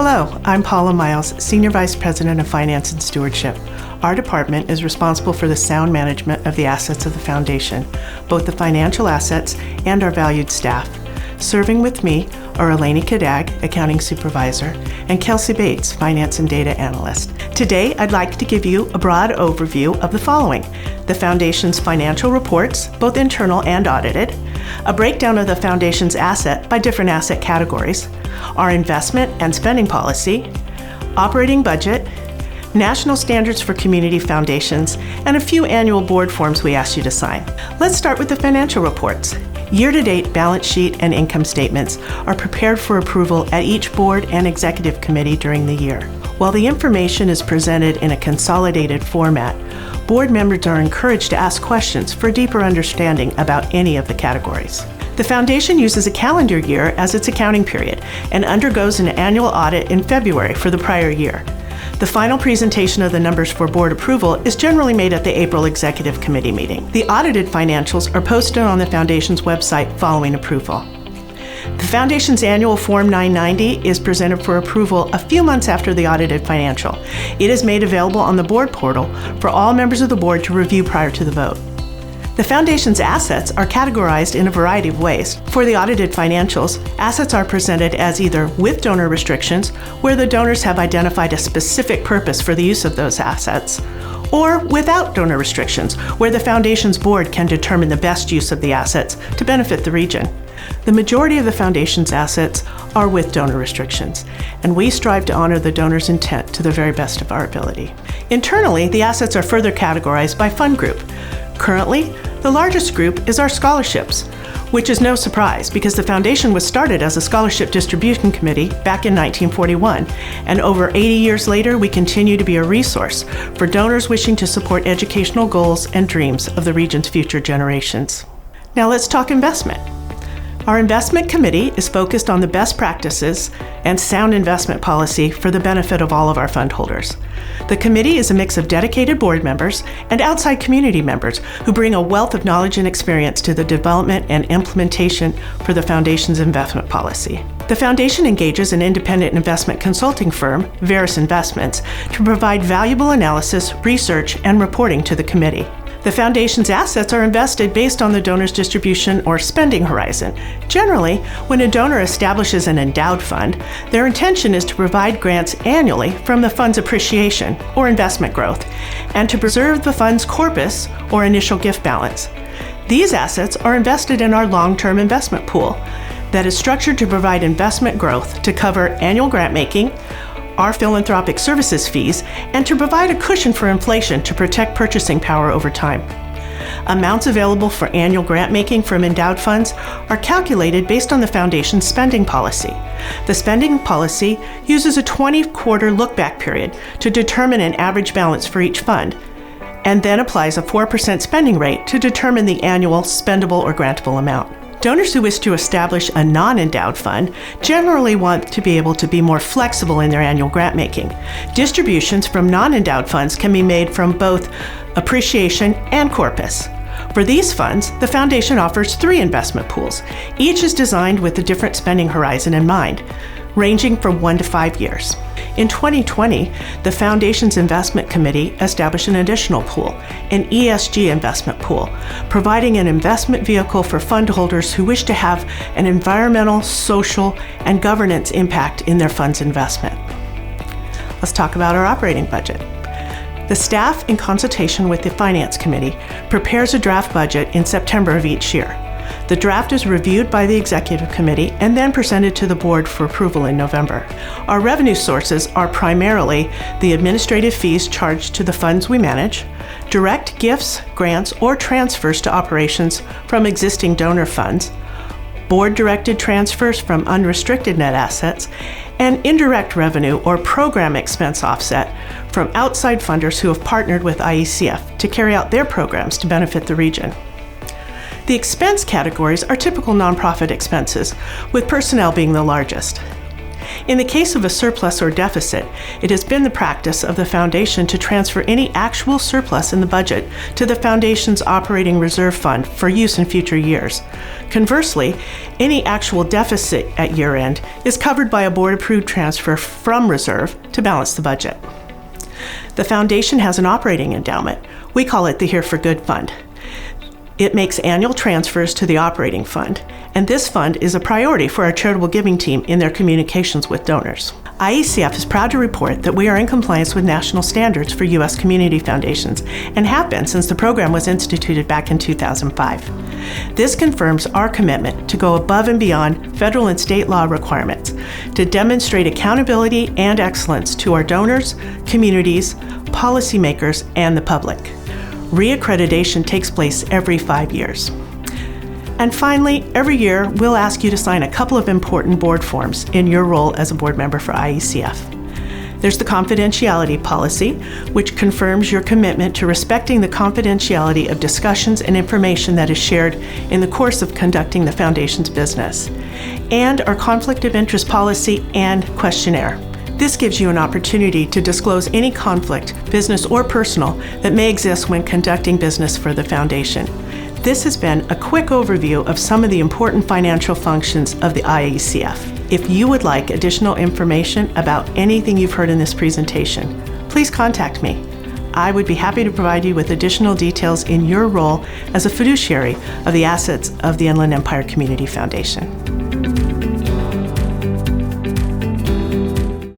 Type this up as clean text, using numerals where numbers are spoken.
Hello, I'm Paula Miles, Senior Vice President of Finance and Stewardship. Our department is responsible for the sound management of the assets of the Foundation, both the financial assets and our valued staff. Serving with me are Eleni Kadag, Accounting Supervisor, and Kelsey Bates, Finance and Data Analyst. Today, I'd like to give you a broad overview of the following: the Foundation's financial reports, both internal and audited, a breakdown of the Foundation's asset by different asset categories, our investment and spending policy, operating budget, national standards for community foundations, and a few annual board forms we asked you to sign. Let's start with the financial reports. Year-to-date balance sheet and income statements are prepared for approval at each board and executive committee during the year. While the information is presented in a consolidated format, board members are encouraged to ask questions for deeper understanding about any of the categories. The Foundation uses a calendar year as its accounting period and undergoes an annual audit in February for the prior year. The final presentation of the numbers for board approval is generally made at the April Executive Committee meeting. The audited financials are posted on the Foundation's website following approval. The Foundation's annual Form 990 is presented for approval a few months after the audited financial. It is made available on the board portal for all members of the board to review prior to the vote. The Foundation's assets are categorized in a variety of ways. For the audited financials, assets are presented as either with donor restrictions, where the donors have identified a specific purpose for the use of those assets, or without donor restrictions, where the Foundation's board can determine the best use of the assets to benefit the region. The majority of the Foundation's assets are with donor restrictions, and we strive to honor the donor's intent to the very best of our ability. Internally, the assets are further categorized by fund group. Currently, the largest group is our scholarships, which is no surprise because the Foundation was started as a scholarship distribution committee back in 1941, and over 80 years later, we continue to be a resource for donors wishing to support educational goals and dreams of the region's future generations. Now let's talk investment. Our investment committee is focused on the best practices and sound investment policy for the benefit of all of our fund holders. The committee is a mix of dedicated board members and outside community members who bring a wealth of knowledge and experience to the development and implementation for the Foundation's investment policy. The Foundation engages an independent investment consulting firm, Veris Investments, to provide valuable analysis, research, and reporting to the committee. The Foundation's assets are invested based on the donor's distribution or spending horizon. Generally, when a donor establishes an endowed fund, their intention is to provide grants annually from the fund's appreciation or investment growth, and to preserve the fund's corpus or initial gift balance. These assets are invested in our long-term investment pool that is structured to provide investment growth to cover annual grant making, our philanthropic services fees, and to provide a cushion for inflation to protect purchasing power over time. Amounts available for annual grant making from endowed funds are calculated based on the Foundation's spending policy. The spending policy uses a 20-quarter look-back period to determine an average balance for each fund, and then applies a 4% spending rate to determine the annual spendable or grantable amount. Donors who wish to establish a non-endowed fund generally want to be able to be more flexible in their annual grant making. Distributions from non-endowed funds can be made from both appreciation and corpus. For these funds, the Foundation offers 3 investment pools. Each is designed with a different spending horizon in mind, ranging from 1 to 5 years. In 2020, the Foundation's Investment Committee established an additional pool, an ESG investment pool, providing an investment vehicle for fund holders who wish to have an environmental, social, and governance impact in their fund's investment. Let's talk about our operating budget. The staff, in consultation with the Finance Committee, prepares a draft budget in September of each year. The draft is reviewed by the Executive Committee and then presented to the Board for approval in November. Our revenue sources are primarily the administrative fees charged to the funds we manage, direct gifts, grants, or transfers to operations from existing donor funds, board-directed transfers from unrestricted net assets, and indirect revenue or program expense offset from outside funders who have partnered with IECF to carry out their programs to benefit the region. The expense categories are typical nonprofit expenses, with personnel being the largest. In the case of a surplus or deficit, it has been the practice of the Foundation to transfer any actual surplus in the budget to the Foundation's operating reserve fund for use in future years. Conversely, any actual deficit at year-end is covered by a board-approved transfer from reserve to balance the budget. The Foundation has an operating endowment. We call it the Here for Good Fund. It makes annual transfers to the operating fund, and this fund is a priority for our charitable giving team in their communications with donors. IECF is proud to report that we are in compliance with national standards for U.S. community foundations and have been since the program was instituted back in 2005. This confirms our commitment to go above and beyond federal and state law requirements to demonstrate accountability and excellence to our donors, communities, policymakers, and the public. Reaccreditation takes place every 5 years. And finally, every year we'll ask you to sign a couple of important board forms in your role as a board member for IECF. There's the confidentiality policy, which confirms your commitment to respecting the confidentiality of discussions and information that is shared in the course of conducting the Foundation's business, and our conflict of interest policy and questionnaire. This gives you an opportunity to disclose any conflict, business or personal, that may exist when conducting business for the Foundation. This has been a quick overview of some of the important financial functions of the IECF. If you would like additional information about anything you've heard in this presentation, please contact me. I would be happy to provide you with additional details in your role as a fiduciary of the assets of the Inland Empire Community Foundation.